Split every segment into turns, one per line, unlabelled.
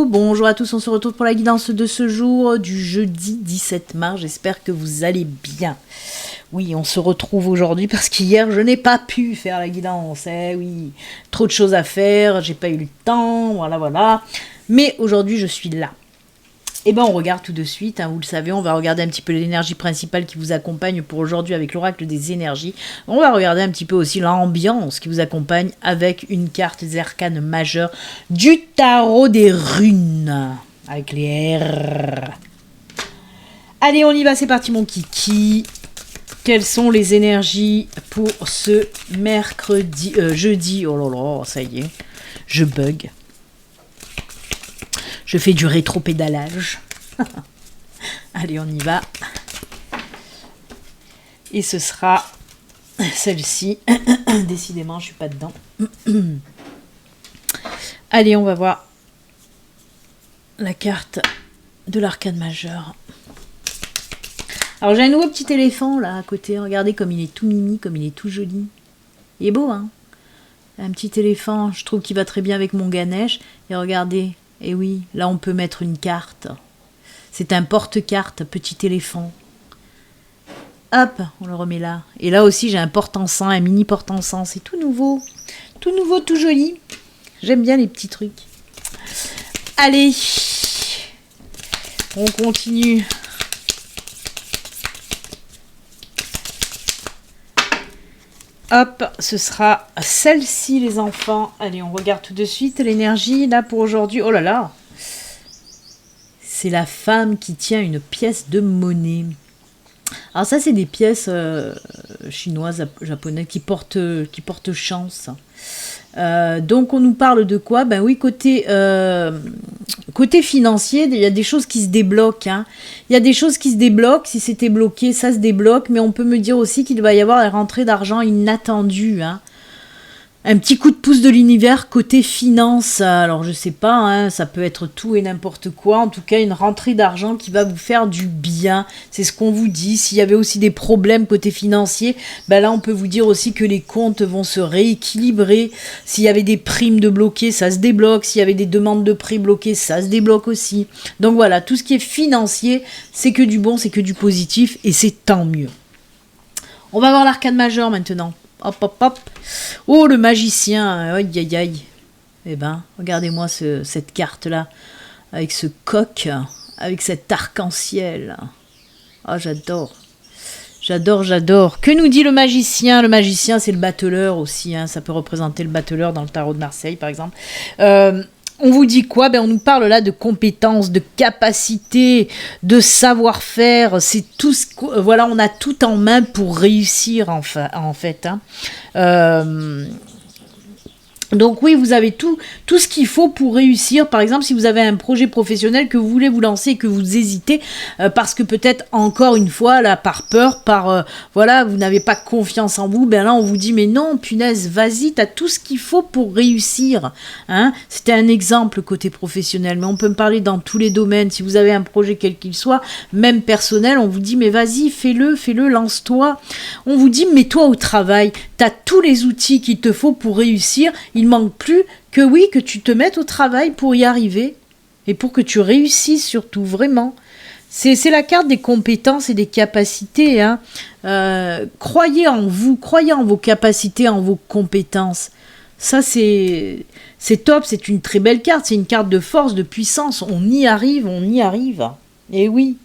bonjour à tous, on se retrouve pour la guidance de ce jour du jeudi 17 mars, j'espère que vous allez bien. Oui, on se retrouve aujourd'hui parce qu'hier je n'ai pas pu faire la guidance, oui, trop de choses à faire, j'ai pas eu le temps, voilà. Mais aujourd'hui je suis là. Et ben on regarde tout de suite, vous le savez, on va regarder un petit peu l'énergie principale qui vous accompagne pour aujourd'hui avec l'oracle des énergies. On va regarder un petit peu aussi l'ambiance qui vous accompagne avec une carte des arcanes majeures du tarot des runes, avec les R. Allez, on y va, c'est parti mon kiki. Quelles sont les énergies pour ce mercredi, jeudi, oh là là, ça y est, je bug. Je fais du rétro-pédalage. Allez, on y va. Et ce sera celle-ci. Décidément, je suis pas dedans. Allez, on va voir la carte de l'arcane majeure. Alors, j'ai un nouveau petit éléphant là à côté. Regardez comme il est tout mimi, comme il est tout joli. Il est beau, hein? Un petit éléphant, je trouve qu'il va très bien avec mon Ganesh. Et regardez. Et oui, là on peut mettre une carte. C'est un porte-carte, petit éléphant. Hop, on le remet là. Et là aussi j'ai un porte-encens, un mini porte-encens. C'est tout nouveau, tout joli. J'aime bien les petits trucs. Allez, on continue. Hop, ce sera celle-ci les enfants. Allez, on regarde tout de suite l'énergie là pour aujourd'hui. Oh là là, c'est la femme qui tient une pièce de monnaie. Alors ça, c'est des pièces chinoises, japonaises qui portent chance. Donc on nous parle de quoi? Ben oui, côté financier, il y a des choses qui se débloquent. Il y a des choses qui se débloquent. Si c'était bloqué, ça se débloque. Mais on peut me dire aussi qu'il va y avoir des rentrées d'argent inattendues. Un petit coup de pouce de l'univers côté finance. Alors je sais pas, ça peut être tout et n'importe quoi. En tout cas, une rentrée d'argent qui va vous faire du bien. C'est ce qu'on vous dit. S'il y avait aussi des problèmes côté financier, ben là on peut vous dire aussi que les comptes vont se rééquilibrer. S'il y avait des primes de bloquées, ça se débloque. S'il y avait des demandes de prix bloquées, ça se débloque aussi. Donc voilà, tout ce qui est financier, c'est que du bon, c'est que du positif et c'est tant mieux. On va voir l'arcane majeur maintenant. Hop. Oh, le magicien. Aïe. Eh ben, regardez-moi cette carte-là. Avec ce coq. Avec cet arc-en-ciel. Ah, j'adore. J'adore. Que nous dit le magicien? Le magicien, c'est le battleur aussi. Ça peut représenter le battleur dans le tarot de Marseille, par exemple. On vous dit quoi? Ben, on nous parle là de compétences, de capacités, de savoir-faire. C'est tout voilà, on a tout en main pour réussir en fait. Donc oui, vous avez tout ce qu'il faut pour réussir. Par exemple, si vous avez un projet professionnel que vous voulez vous lancer et que vous hésitez, parce que peut-être encore une fois, là, par peur, vous n'avez pas confiance en vous, ben là on vous dit mais non, punaise, vas-y, t'as tout ce qu'il faut pour réussir. C'était un exemple côté professionnel, mais on peut me parler dans tous les domaines. Si vous avez un projet quel qu'il soit, même personnel, on vous dit mais vas-y, fais-le, lance-toi. On vous dit mets-toi au travail, t'as tous les outils qu'il te faut pour réussir. Il manque plus que tu te mettes au travail pour y arriver et pour que tu réussisses surtout, vraiment. C'est la carte des compétences et des capacités. Croyez en vous, croyez en vos capacités, en vos compétences. Ça, c'est top, c'est une très belle carte, c'est une carte de force, de puissance. On y arrive. Et oui.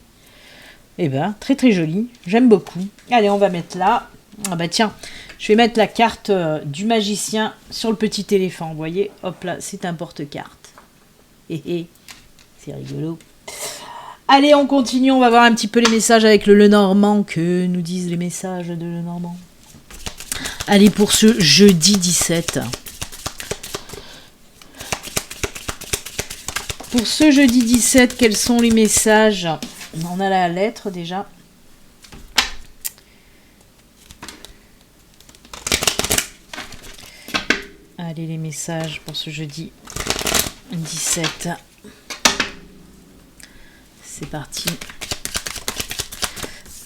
Eh ben, très très joli, j'aime beaucoup. Allez, on va mettre là. Ah bah tiens, je vais mettre la carte du magicien sur le petit éléphant, vous voyez, hop là, c'est un porte-carte. C'est rigolo. Allez, on continue, on va voir un petit peu les messages avec le Lenormand. Que nous disent les messages de Lenormand? Allez, pour ce jeudi 17. Pour ce jeudi 17, quels sont les messages? On a la lettre déjà. Allez, les messages pour ce jeudi 17. C'est parti.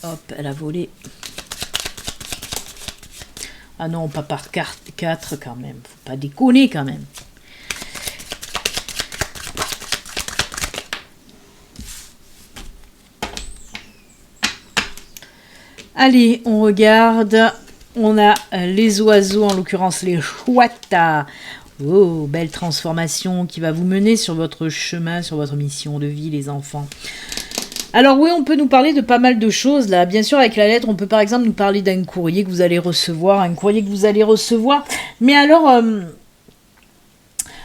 Hop, elle a volé. Ah non, pas par carte 4 quand même. Faut pas déconner quand même. Allez, on regarde. On a les oiseaux, en l'occurrence les chouettes. Oh, belle transformation qui va vous mener sur votre chemin, sur votre mission de vie, les enfants. Alors oui, on peut nous parler de pas mal de choses là. Bien sûr, avec la lettre, on peut par exemple nous parler d'un courrier que vous allez recevoir, Mais alors,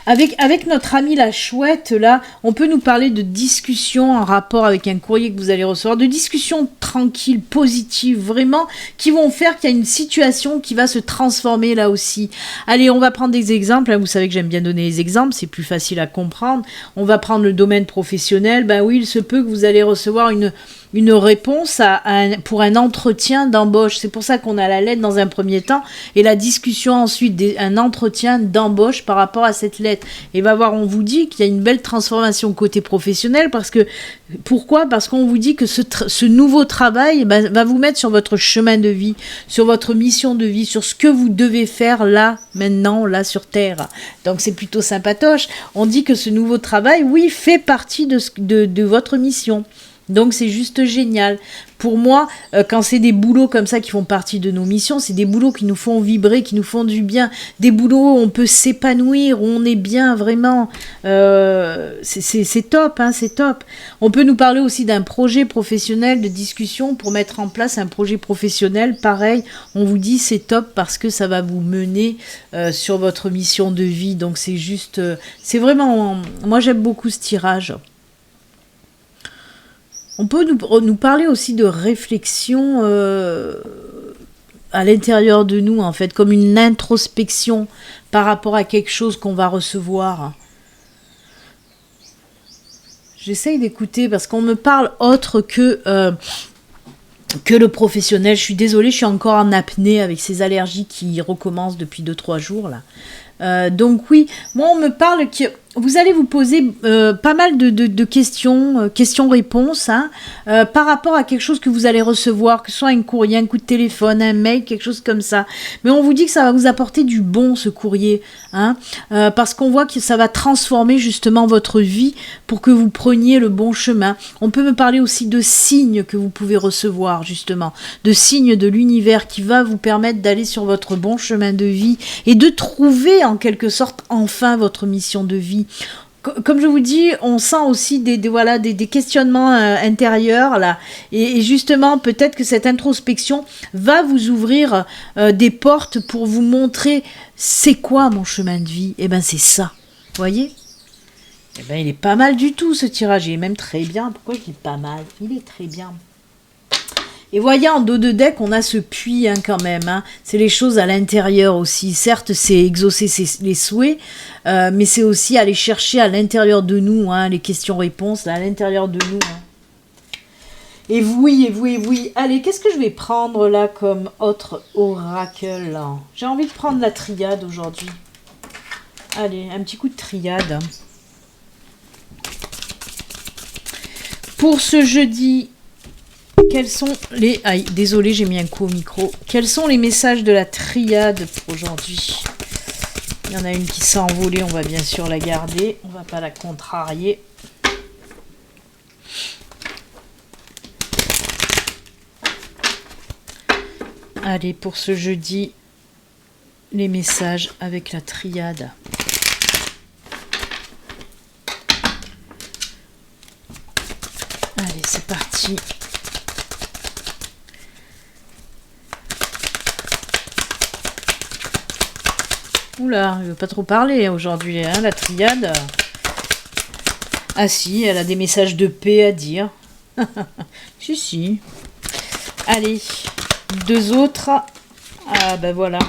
avec notre amie la chouette, là, on peut nous parler de discussions en rapport avec un courrier que vous allez recevoir, de discussions tranquilles, positives, vraiment, qui vont faire qu'il y a une situation qui va se transformer là aussi. Allez, on va prendre des exemples, hein. Vous savez que j'aime bien donner les exemples, c'est plus facile à comprendre. On va prendre le domaine professionnel. Ben oui, il se peut que vous allez recevoir une réponse pour un entretien d'embauche. C'est pour ça qu'on a la lettre dans un premier temps et la discussion ensuite, un entretien d'embauche par rapport à cette lettre. Et va voir, on vous dit qu'il y a une belle transformation côté professionnel pourquoi ? Parce qu'on vous dit que ce nouveau travail va vous mettre sur votre chemin de vie, sur votre mission de vie, sur ce que vous devez faire là, maintenant, là sur Terre. Donc c'est plutôt sympatoche. On dit que ce nouveau travail, oui, fait partie de votre mission. Donc c'est juste génial. Pour moi, quand c'est des boulots comme ça qui font partie de nos missions, c'est des boulots qui nous font vibrer, qui nous font du bien, des boulots où on peut s'épanouir, où on est bien vraiment. C'est top, hein, c'est top. On peut nous parler aussi d'un projet professionnel de discussion pour mettre en place un projet professionnel. Pareil, on vous dit c'est top parce que ça va vous mener sur votre mission de vie. Donc c'est juste, c'est vraiment, moi j'aime beaucoup ce tirage. On peut nous parler aussi de réflexion à l'intérieur de nous, en fait, comme une introspection par rapport à quelque chose qu'on va recevoir. J'essaye d'écouter parce qu'on me parle autre que le professionnel. Je suis désolée, je suis encore en apnée avec ces allergies qui recommencent depuis 2-3 jours, là. Donc oui, moi on me parle que vous allez vous poser pas mal de questions-réponses, hein, par rapport à quelque chose que vous allez recevoir, que ce soit un courrier, un coup de téléphone, un mail, quelque chose comme ça. Mais on vous dit que ça va vous apporter du bon, ce courrier, hein, parce qu'on voit que ça va transformer justement votre vie pour que vous preniez le bon chemin. On peut me parler aussi de signes que vous pouvez recevoir, justement, de signes de l'univers qui va vous permettre d'aller sur votre bon chemin de vie et de trouver en quelque sorte enfin votre mission de vie. Comme je vous dis, on sent aussi des questionnements intérieurs là, et justement peut-être que cette introspection va vous ouvrir des portes pour vous montrer c'est quoi mon chemin de vie. Et ben c'est ça, voyez. Et ben il est pas mal du tout ce tirage, il est même très bien. Pourquoi je dis pas mal? Il est très bien. Et voyez, en dos de deck, on a ce puits hein, quand même. Hein. C'est les choses à l'intérieur aussi. Certes, c'est exaucer les souhaits, mais c'est aussi aller chercher à l'intérieur de nous, hein, les questions-réponses, à l'intérieur de nous. Hein. Et oui. Allez, qu'est-ce que je vais prendre là comme autre oracle là? J'ai envie de prendre la triade aujourd'hui. Allez, un petit coup de triade. Pour ce jeudi... Quels sont les... Aïe, désolé, j'ai mis un coup au micro. Quels sont les messages de la triade pour aujourd'hui? Il y en a une qui s'est envolée, on va bien sûr la garder. On va pas la contrarier. Allez, pour ce jeudi, les messages avec la triade. Allez, c'est parti. Oula, elle veut pas trop parler aujourd'hui, hein, la triade. Ah si, elle a des messages de paix à dire. si. Allez, deux autres. Ah ben voilà.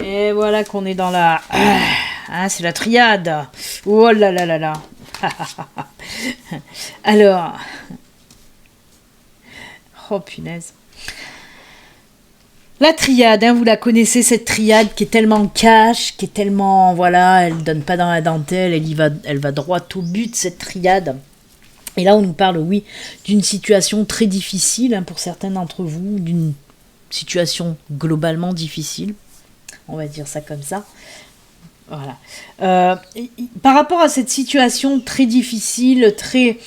Et voilà qu'on est dans la... Ah, c'est la triade. Oh là là là là. Alors... Oh punaise. La triade, hein, vous la connaissez, cette triade qui est tellement cash, qui est tellement, voilà, elle donne pas dans la dentelle, elle va droit au but, cette triade. Et là, on nous parle, oui, d'une situation très difficile, hein, pour certains d'entre vous, d'une situation globalement difficile, on va dire ça comme ça. Voilà. Par rapport à cette situation très difficile, très...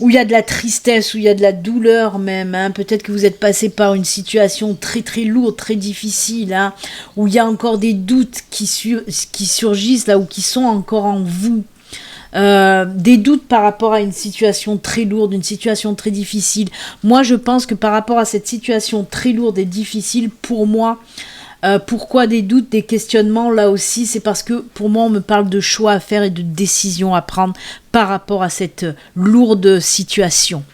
où il y a de la tristesse, où il y a de la douleur même, hein. Peut-être que vous êtes passé par une situation très très lourde, très difficile, hein, où il y a encore des doutes qui surgissent là, ou qui sont encore en vous. Des doutes par rapport à une situation très lourde, une situation très difficile. Moi, je pense que par rapport à cette situation très lourde et difficile, pour moi, pourquoi des doutes, des questionnements, là aussi, c'est parce que pour moi, on me parle de choix à faire et de décisions à prendre par rapport à cette lourde situation.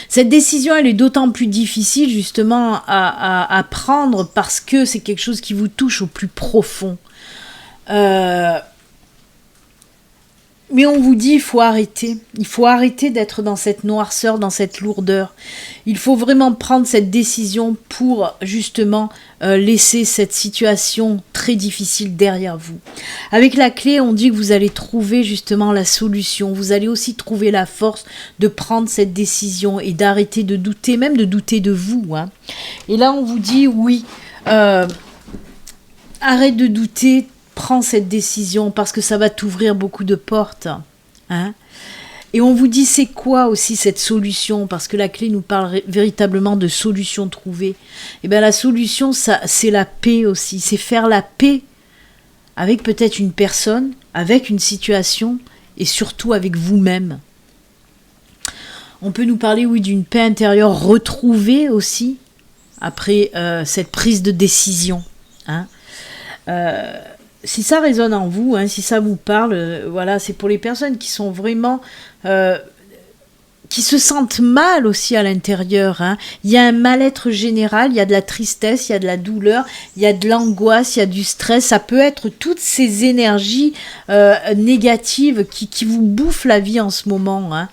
Cette décision, elle est d'autant plus difficile justement à prendre parce que c'est quelque chose qui vous touche au plus profond. Mais on vous dit, il faut arrêter. Il faut arrêter d'être dans cette noirceur, dans cette lourdeur. Il faut vraiment prendre cette décision pour justement laisser cette situation très difficile derrière vous. Avec la clé, on dit que vous allez trouver justement la solution. Vous allez aussi trouver la force de prendre cette décision et d'arrêter de douter, même de douter de vous, hein. Et là, on vous dit, oui, arrête de douter, prends cette décision parce que ça va t'ouvrir beaucoup de portes, hein. Et on vous dit c'est quoi aussi cette solution, parce que la clé nous parle véritablement de solution trouvée. Et bien la solution, ça, c'est la paix aussi, c'est faire la paix avec peut-être une personne, avec une situation et surtout avec vous-même. On peut nous parler, oui, d'une paix intérieure retrouvée aussi après cette prise de décision, hein. Si ça résonne en vous, hein, si ça vous parle, voilà, c'est pour les personnes qui sont vraiment, qui se sentent mal aussi à l'intérieur, hein. Il y a un mal-être général, il y a de la tristesse, il y a de la douleur, il y a de l'angoisse, il y a du stress. Ça peut être toutes ces énergies négatives qui vous bouffent la vie en ce moment, hein.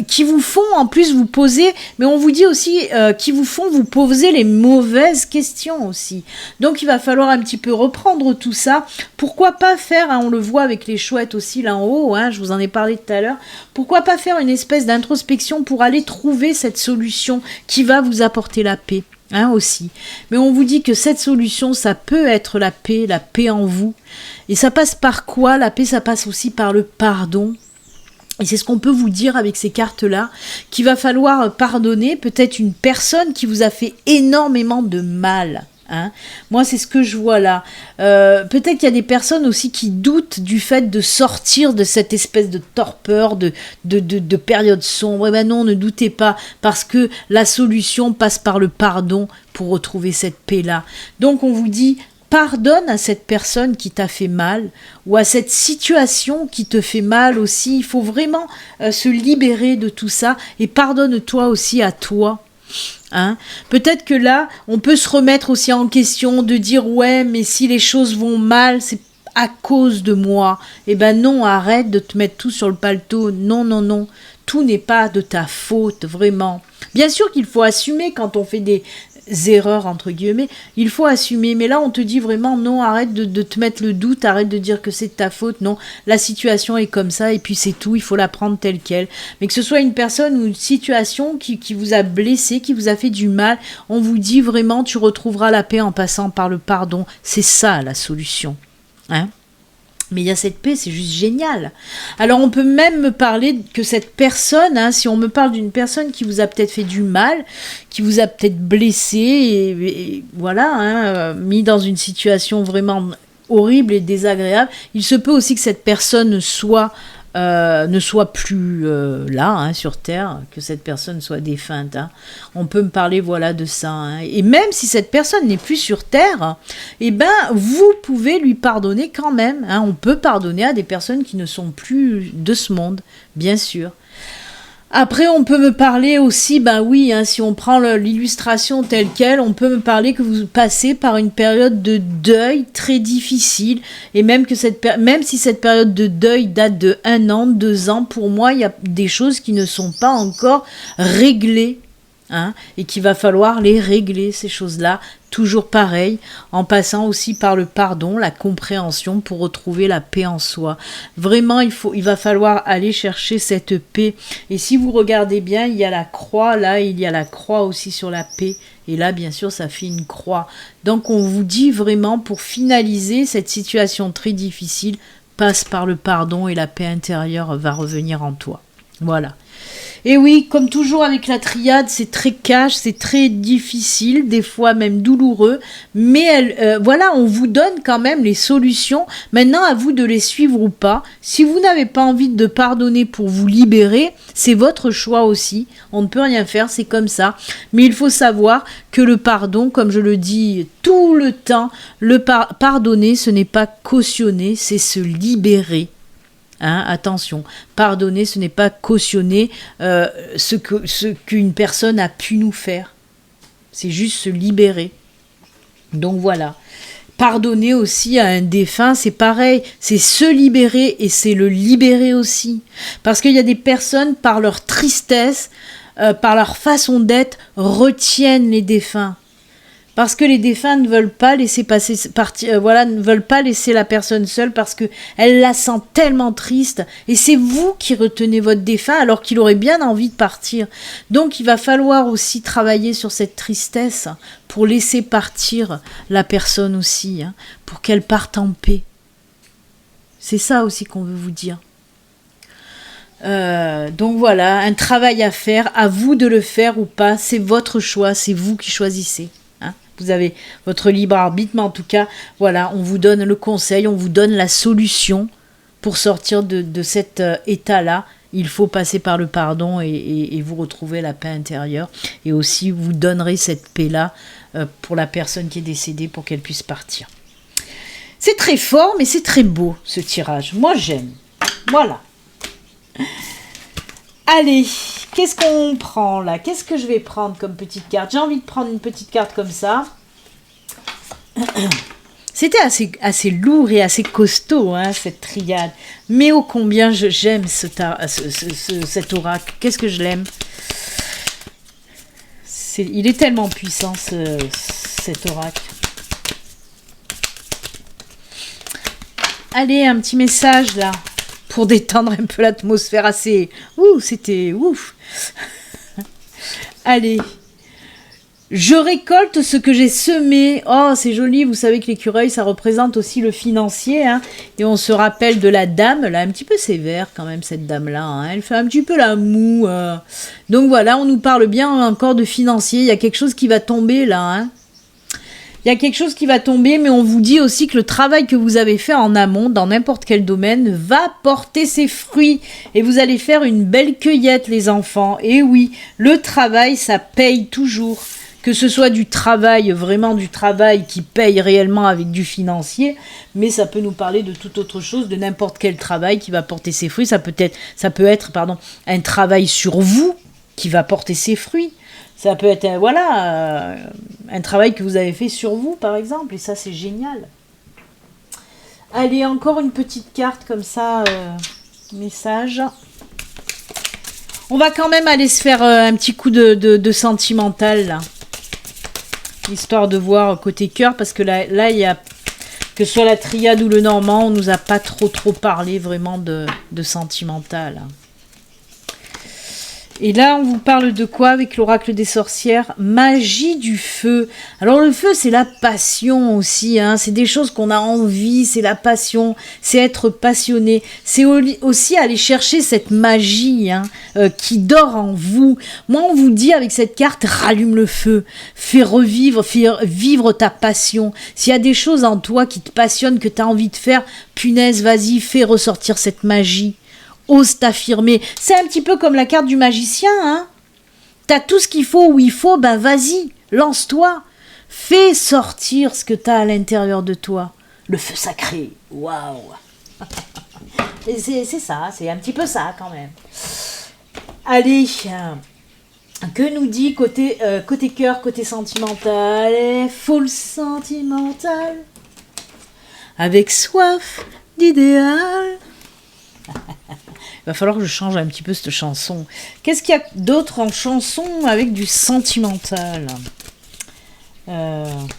Qui vous font en plus vous poser, mais on vous dit aussi qui vous font vous poser les mauvaises questions aussi. Donc il va falloir un petit peu reprendre tout ça. Pourquoi pas faire, hein, on le voit avec les chouettes aussi là en haut, hein, je vous en ai parlé tout à l'heure, pourquoi pas faire une espèce d'introspection pour aller trouver cette solution qui va vous apporter la paix, hein, aussi. Mais on vous dit que cette solution, ça peut être la paix en vous. Et ça passe par quoi? La paix, ça passe aussi par le pardon. Et c'est ce qu'on peut vous dire avec ces cartes-là, qu'il va falloir pardonner peut-être une personne qui vous a fait énormément de mal, hein. Moi, c'est ce que je vois là. Peut-être qu'il y a des personnes aussi qui doutent du fait de sortir de cette espèce de torpeur, de période sombre. Eh ben non, ne doutez pas, parce que la solution passe par le pardon pour retrouver cette paix-là. Donc, on vous dit... Pardonne à cette personne qui t'a fait mal ou à cette situation qui te fait mal aussi. Il faut vraiment se libérer de tout ça et pardonne-toi aussi à toi. Hein. Peut-être que là, on peut se remettre aussi en question de dire « Ouais, mais si les choses vont mal, c'est à cause de moi. » Eh ben non, arrête de te mettre tout sur le paletot. Non, non, non. Tout n'est pas de ta faute, vraiment. Bien sûr qu'il faut assumer quand on fait des erreurs entre guillemets, il faut assumer, mais là on te dit vraiment non, arrête de te mettre le doute, arrête de dire que c'est de ta faute, non, la situation est comme ça et puis c'est tout, il faut la prendre telle qu'elle. Mais que ce soit une personne ou une situation qui vous a blessé, qui vous a fait du mal, on vous dit vraiment tu retrouveras la paix en passant par le pardon, c'est ça la solution, hein. Mais il y a cette paix, c'est juste génial. Alors on peut même me parler que cette personne, hein, si on me parle d'une personne qui vous a peut-être fait du mal, qui vous a peut-être blessé, et voilà, hein, mis dans une situation vraiment horrible et désagréable, il se peut aussi que cette personne ne soit plus là, hein, sur Terre, que cette personne soit défunte, hein. On peut me parler, voilà, de ça, hein. Et même si cette personne n'est plus sur Terre, eh ben, vous pouvez lui pardonner quand même, hein. On peut pardonner à des personnes qui ne sont plus de ce monde, bien sûr. Après, on peut me parler aussi, ben oui, hein, si on prend l'illustration telle qu'elle, on peut me parler que vous passez par une période de deuil très difficile, et même si cette période de deuil date de 1 an, 2 ans, pour moi, il y a des choses qui ne sont pas encore réglées, hein, et qu'il va falloir les régler, ces choses-là, toujours pareil, en passant aussi par le pardon, la compréhension pour retrouver la paix en soi. Vraiment, il va falloir aller chercher cette paix. Et si vous regardez bien, il y a la croix, là, il y a la croix aussi sur la paix. Et là, bien sûr, ça fait une croix. Donc, on vous dit vraiment, pour finaliser cette situation très difficile, passe par le pardon et la paix intérieure va revenir en toi. Voilà. Et oui, comme toujours avec la triade, c'est très cash, c'est très difficile, des fois même douloureux, mais voilà, on vous donne quand même les solutions. Maintenant, à vous de les suivre ou pas. Si vous n'avez pas envie de pardonner pour vous libérer, c'est votre choix aussi. On ne peut rien faire, c'est comme ça. Mais il faut savoir que le pardon, comme je le dis tout le temps, pardonner, ce n'est pas cautionner, c'est se libérer. Hein, attention, pardonner, ce n'est pas cautionner ce qu'une personne a pu nous faire. C'est juste se libérer. Donc voilà. Pardonner aussi à un défunt, c'est pareil. C'est se libérer et c'est le libérer aussi. Parce qu'il y a des personnes, par leur tristesse, par leur façon d'être, retiennent les défunts. Parce que les défunts ne veulent pas laisser ne veulent pas laisser la personne seule parce que elle la sent tellement triste. Et c'est vous qui retenez votre défunt alors qu'il aurait bien envie de partir. Donc il va falloir aussi travailler sur cette tristesse pour laisser partir la personne aussi, hein, pour qu'elle parte en paix. C'est ça aussi qu'on veut vous dire. Donc voilà, un travail à faire, à vous de le faire ou pas, c'est votre choix, c'est vous qui choisissez. Vous avez votre libre arbitre, mais en tout cas, voilà, on vous donne le conseil, on vous donne la solution pour sortir de cet état-là. Il faut passer par le pardon et vous retrouver la paix intérieure. Et aussi, vous donnerez cette paix-là pour la personne qui est décédée pour qu'elle puisse partir. C'est très fort, mais c'est très beau, ce tirage. Moi, j'aime. Voilà. Allez, qu'est-ce qu'on prend là? Qu'est-ce que je vais prendre comme petite carte? J'ai envie de prendre une petite carte comme ça. C'était assez lourd et assez costaud, hein, cette triade. Mais ô combien j'aime cet oracle. Qu'est-ce que je l'aime. Il est tellement puissant, cet oracle. Allez, un petit message là. Pour détendre un peu l'atmosphère assez... c'était ouf. Allez. Je récolte ce que j'ai semé. Oh, c'est joli. Vous savez que l'écureuil, ça représente aussi le financier. Hein. Et on se rappelle de la dame, là, un petit peu sévère quand même, cette dame-là. Hein. Elle fait un petit peu la moue. Donc voilà, on nous parle bien encore de financier. Il y a quelque chose qui va tomber là, hein. Il y a quelque chose qui va tomber, mais on vous dit aussi que le travail que vous avez fait en amont, dans n'importe quel domaine, va porter ses fruits. Et vous allez faire une belle cueillette, les enfants. Et oui, le travail, ça paye toujours. Que ce soit du travail, vraiment du travail qui paye réellement avec du financier, mais ça peut nous parler de toute autre chose, de n'importe quel travail qui va porter ses fruits. Ça peut être un travail sur vous qui va porter ses fruits. Ça peut être, un travail que vous avez fait sur vous, par exemple. Et ça, c'est génial. Allez, encore une petite carte comme ça, message. On va quand même aller se faire un petit coup de sentimental, là. Histoire de voir côté cœur, parce que là, il y a, que ce soit la triade ou le normand, on nous a pas trop parlé vraiment de sentimental. Et là, on vous parle de quoi avec l'oracle des sorcières? Magie du feu. Alors le feu, c'est la passion aussi, hein. C'est des choses qu'on a envie, c'est la passion, c'est être passionné. C'est aussi aller chercher cette magie, hein, qui dort en vous. Moi, on vous dit avec cette carte, rallume le feu, fais vivre ta passion. S'il y a des choses en toi qui te passionnent, que tu as envie de faire, punaise, vas-y, fais ressortir cette magie. Ose t'affirmer. C'est un petit peu comme la carte du magicien, hein. T'as tout ce qu'il faut où il faut, ben vas-y, lance-toi. Fais sortir ce que t'as à l'intérieur de toi. Le feu sacré, waouh. C'est ça, c'est un petit peu ça quand même. Allez, que nous dit côté cœur, côté sentimental, full sentimental, avec soif d'idéal. Il va falloir que je change un petit peu cette chanson. Qu'est-ce qu'il y a d'autre en chanson avec du sentimental? Waouh,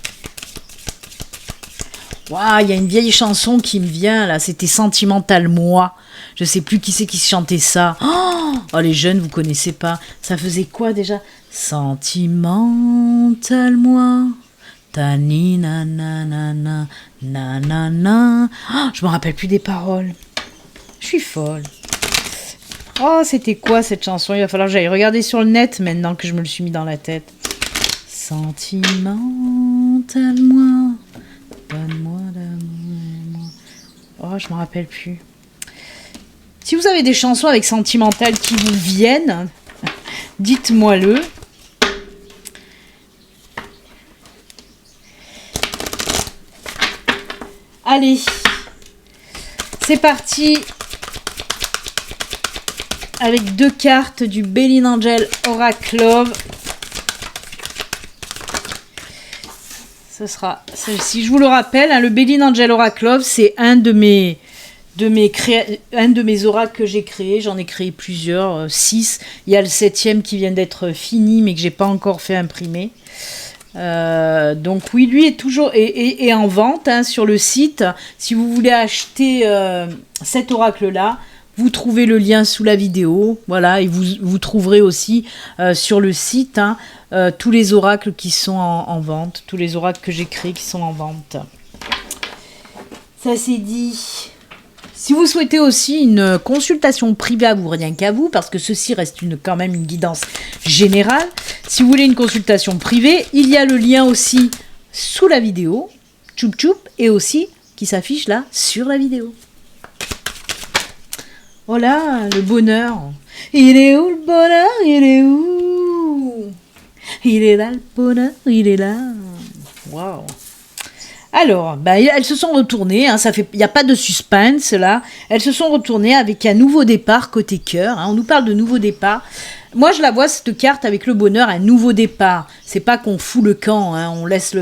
il y a une vieille chanson qui me vient là, c'était Sentimental Moi. Je sais plus qui c'est qui chantait ça. Oh, les jeunes, vous connaissez pas. Ça faisait quoi déjà? Sentimental Moi. Tani nanana nanana. Oh, je me rappelle plus des paroles. Je suis folle. Oh, c'était quoi cette chanson? Il va falloir que j'aille regarder sur le net maintenant que je me le suis mis dans la tête. Sentimental, moi, donne-moi d'amour. Oh, je m'en rappelle plus. Si vous avez des chansons avec sentimental qui vous viennent, dites-moi-le. Allez, c'est parti avec 2 cartes du Bellin Angel Oracle Love. Ce sera celle-ci. Je vous le rappelle, hein, le Bellin Angel Oracle Love, c'est un de mes oracles que j'ai créé. J'en ai créé plusieurs, 6. Il y a le 7e qui vient d'être fini, mais que j'ai pas encore fait imprimer. Donc oui, lui est toujours est en vente hein, sur le site. Si vous voulez acheter cet oracle-là, vous trouvez le lien sous la vidéo. Voilà, et vous trouverez aussi sur le site hein, tous les oracles qui sont en vente, tous les oracles que j'ai créés qui sont en vente. Ça c'est dit. Si vous souhaitez aussi une consultation privée à vous, rien qu'à vous, parce que ceci reste quand même une guidance générale, si vous voulez une consultation privée, il y a le lien aussi sous la vidéo, tchoup tchoup, et aussi qui s'affiche là sur la vidéo. Oh là, le bonheur. Il est où le bonheur? Il est où? Il est là le bonheur, il est là. Waouh. Alors, bah, elles se sont retournées, hein, il n'y a pas de suspense là, elles se sont retournées avec un nouveau départ côté cœur, hein, on nous parle de nouveau départ. Moi je la vois cette carte avec le bonheur, un nouveau départ, c'est pas qu'on fout le camp, hein, on laisse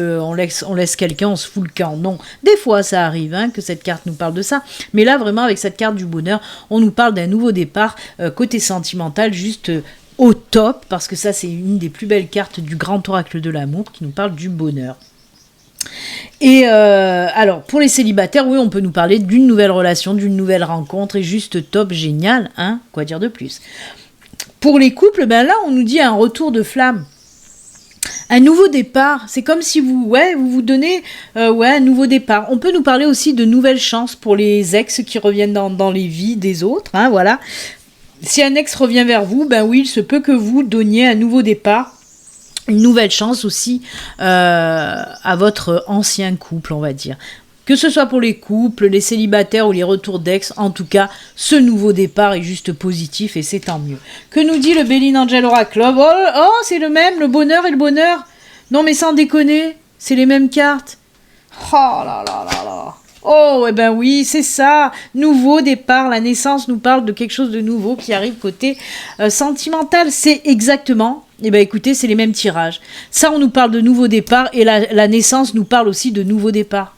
quelqu'un, on se fout le camp, non. Des fois ça arrive hein, que cette carte nous parle de ça, mais là vraiment avec cette carte du bonheur, on nous parle d'un nouveau départ côté sentimental, juste au top, parce que ça c'est une des plus belles cartes du grand oracle de l'amour qui nous parle du bonheur. Et alors pour les célibataires, oui, on peut nous parler d'une nouvelle relation, d'une nouvelle rencontre, et juste top, génial, hein, quoi dire de plus. Pour les couples, ben là on nous dit un retour de flamme, un nouveau départ. C'est comme si vous vous donnez un nouveau départ. On peut nous parler aussi de nouvelles chances pour les ex qui reviennent dans les vies des autres, hein, voilà. Si un ex revient vers vous, ben oui, il se peut que vous donniez un nouveau départ, une nouvelle chance aussi à votre ancien couple, on va dire. Que ce soit pour les couples, les célibataires ou les retours d'ex, en tout cas, ce nouveau départ est juste positif et c'est tant mieux. Que nous dit le Bellin Angel Oracle Love? Oh, c'est le même, le bonheur et le bonheur. Non mais sans déconner, c'est les mêmes cartes. Oh là là là là. Oh, eh ben oui, c'est ça, nouveau départ, la naissance nous parle de quelque chose de nouveau qui arrive côté sentimental, c'est exactement, eh ben écoutez, c'est les mêmes tirages. Ça, on nous parle de nouveau départ et la naissance nous parle aussi de nouveau départ,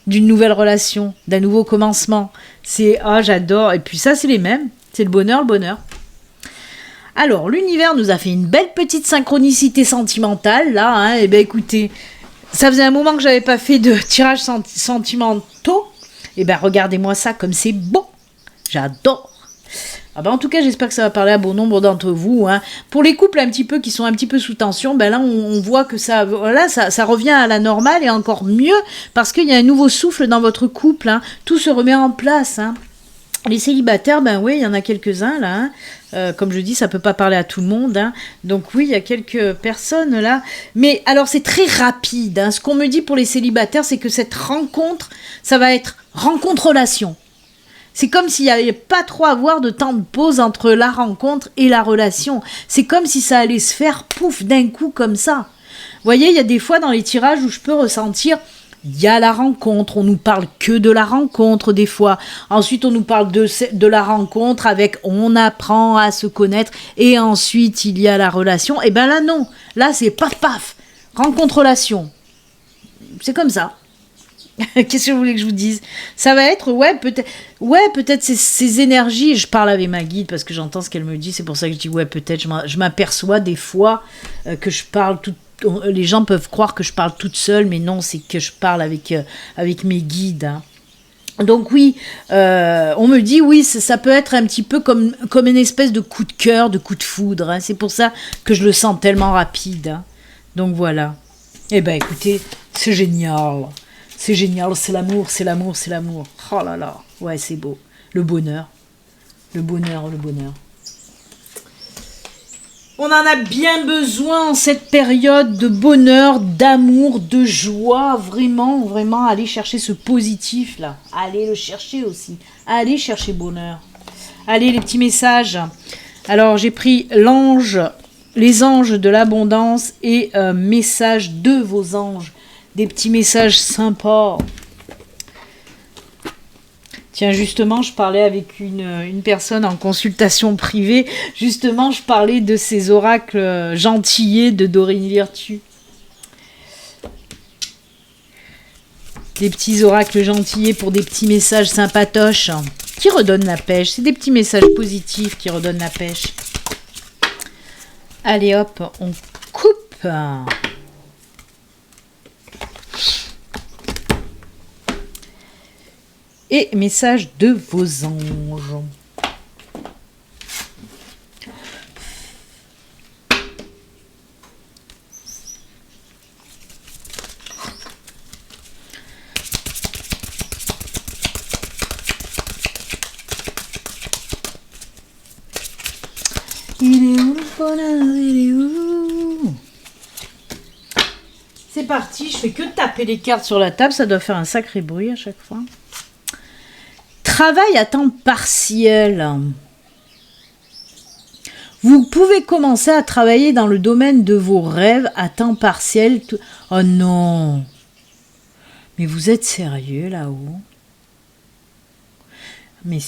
d'une nouvelle relation, d'un nouveau commencement. C'est, j'adore, et puis ça, c'est les mêmes, c'est le bonheur, le bonheur. Alors, l'univers nous a fait une belle petite synchronicité sentimentale, là, hein, eh ben écoutez... Ça faisait un moment que j'avais pas fait de tirages sentimentaux. Et ben regardez-moi ça comme c'est beau. J'adore. Ah ben en tout cas, j'espère que ça va parler à bon nombre d'entre vous. Hein. Pour les couples un petit peu qui sont un petit peu sous tension, ben là on voit que ça revient à la normale et encore mieux parce qu'il y a un nouveau souffle dans votre couple. Hein. Tout se remet en place. Hein. Les célibataires, ben oui, il y en a quelques-uns là. Hein. Comme je dis, ça peut pas parler à tout le monde. Hein. Donc oui, il y a quelques personnes là. Mais alors, c'est très rapide. Hein. Ce qu'on me dit pour les célibataires, c'est que cette rencontre, ça va être rencontre-relation. C'est comme s'il n'y avait pas trop à avoir de temps de pause entre la rencontre et la relation. C'est comme si ça allait se faire pouf d'un coup comme ça. Vous voyez, il y a des fois dans les tirages où je peux ressentir... Il y a la rencontre, on nous parle que de la rencontre des fois. Ensuite, on nous parle de la rencontre avec on apprend à se connaître et ensuite il y a la relation. Et ben là non, là c'est paf paf, rencontre-relation. C'est comme ça. Qu'est-ce que vous voulez que je vous dise? Ça va être, peut-être ces énergies, je parle avec ma guide parce que j'entends ce qu'elle me dit, c'est pour ça que je dis peut-être, je m'aperçois des fois que je parle les gens peuvent croire que je parle toute seule, mais non, c'est que je parle avec mes guides. Hein. Donc oui, on me dit oui, ça peut être un petit peu comme une espèce de coup de cœur, de coup de foudre. Hein. C'est pour ça que je le sens tellement rapide. Hein. Donc voilà. Eh ben écoutez, c'est génial. C'est l'amour, c'est l'amour, c'est l'amour. Oh là là, ouais, c'est beau. Le bonheur. Le bonheur, le bonheur. On en a bien besoin en cette période de bonheur, d'amour, de joie. Vraiment, vraiment, allez chercher ce positif là. Allez le chercher aussi. Allez chercher bonheur. Allez, les petits messages. Alors, j'ai pris l'ange, les anges de l'abondance et message de vos anges. Des petits messages sympas. Tiens, justement, je parlais avec une personne en consultation privée. Justement, je parlais de ces oracles gentillés de Dorine Virtue. Des petits oracles gentillés pour des petits messages sympatoches qui redonnent la pêche. C'est des petits messages positifs qui redonnent la pêche. Allez hop, on coupe. Et message de vos anges. Il est où le bonheur? Il est où? C'est parti, je fais que taper les cartes sur la table, ça doit faire un sacré bruit à chaque fois. Travail à temps partiel. Vous pouvez commencer à travailler dans le domaine de vos rêves à temps partiel. Oh non! Mais vous êtes sérieux là-haut? Mais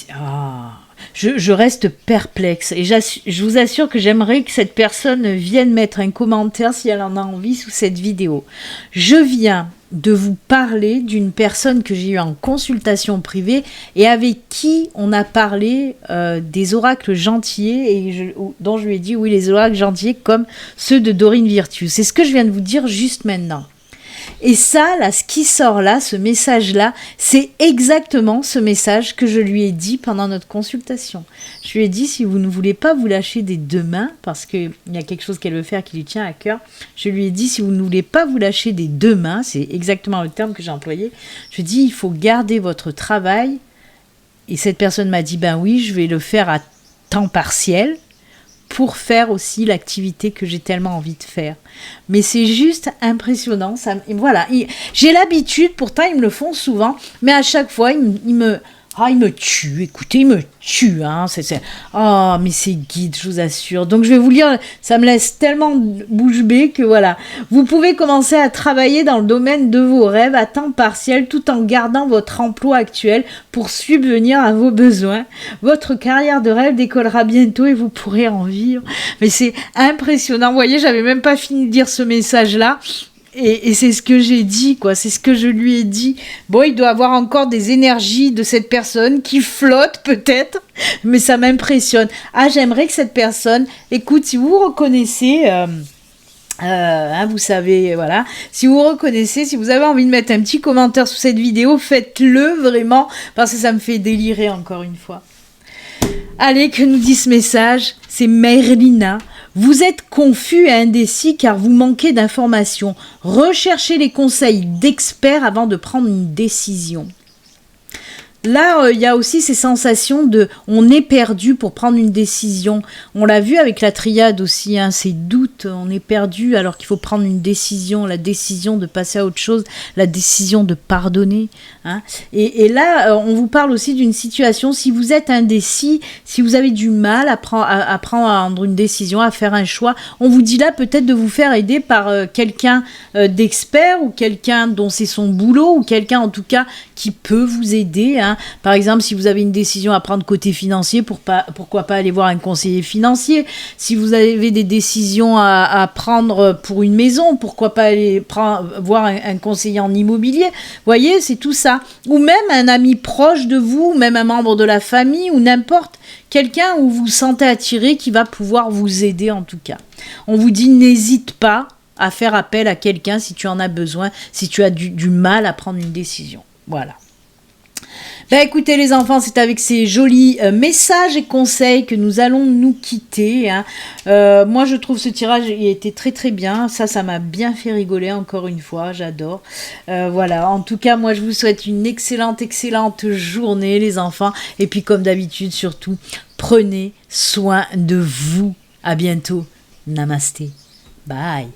je reste perplexe et je vous assure que j'aimerais que cette personne vienne mettre un commentaire si elle en a envie sous cette vidéo. Je viens de vous parler d'une personne que j'ai eue en consultation privée et avec qui on a parlé des oracles gentillés et dont je lui ai dit oui, les oracles gentillés comme ceux de Dorine Virtue. C'est ce que je viens de vous dire juste maintenant. Et ça, là, ce qui sort là, ce message-là, c'est exactement ce message que je lui ai dit pendant notre consultation. Je lui ai dit, si vous ne voulez pas vous lâcher des deux mains, parce qu'il y a quelque chose qu'elle veut faire qui lui tient à cœur, je lui ai dit, si vous ne voulez pas vous lâcher des deux mains, c'est exactement le terme que j'ai employé, je lui ai dit, il faut garder votre travail. Et cette personne m'a dit, ben oui, je vais le faire à temps partiel, pour faire aussi l'activité que j'ai tellement envie de faire. Mais c'est juste impressionnant. Voilà, j'ai l'habitude, pourtant ils me le font souvent, mais à chaque fois, ils me tuent. Écoutez, ils me tuent. Hein, mais c'est guide, je vous assure. Donc je vais vous lire, ça me laisse tellement bouche bée que voilà. Vous pouvez commencer à travailler dans le domaine de vos rêves à temps partiel tout en gardant votre emploi actuel pour subvenir à vos besoins. Votre carrière de rêve décollera bientôt et vous pourrez en vivre. Mais c'est impressionnant. Vous voyez, j'avais même pas fini de dire ce message-là. Et c'est ce que j'ai dit, quoi. C'est ce que je lui ai dit. Bon, il doit avoir encore des énergies de cette personne qui flotte, peut-être, mais ça m'impressionne. Ah, j'aimerais que cette personne, écoute, si vous reconnaissez, vous savez, voilà, si vous reconnaissez, si vous avez envie de mettre un petit commentaire sous cette vidéo, faites-le vraiment, parce que ça me fait délirer encore une fois. Allez, que nous dit ce message? C'est Merlina. Vous êtes confus et indécis car vous manquez d'informations. Recherchez les conseils d'experts avant de prendre une décision. Là, il y a aussi ces sensations de on est perdu pour prendre une décision. On l'a vu avec la triade aussi, hein, ces doutes, on est perdu alors qu'il faut prendre une décision, la décision de passer à autre chose, la décision de pardonner. Hein. Et là, on vous parle aussi d'une situation, si vous êtes indécis, si vous avez du mal à prendre une décision, à faire un choix, on vous dit là peut-être de vous faire aider par quelqu'un d'expert ou quelqu'un dont c'est son boulot ou quelqu'un en tout cas qui peut vous aider. Hein. Par exemple, si vous avez une décision à prendre côté financier, pourquoi pas aller voir un conseiller financier. Si vous avez des décisions à prendre pour une maison, pourquoi pas aller voir un conseiller en immobilier. Vous voyez, c'est tout ça. Ou même un ami proche de vous, ou même un membre de la famille, ou n'importe, quelqu'un où vous vous sentez attiré qui va pouvoir vous aider en tout cas. On vous dit n'hésite pas à faire appel à quelqu'un si tu en as besoin, si tu as du mal à prendre une décision. Voilà. Ben écoutez les enfants, c'est avec ces jolis messages et conseils que nous allons nous quitter. Hein. Moi je trouve ce tirage il a été très très bien. Ça m'a bien fait rigoler encore une fois, j'adore. Voilà, en tout cas moi je vous souhaite une excellente journée les enfants. Et puis comme d'habitude surtout, prenez soin de vous. À bientôt. Namasté. Bye.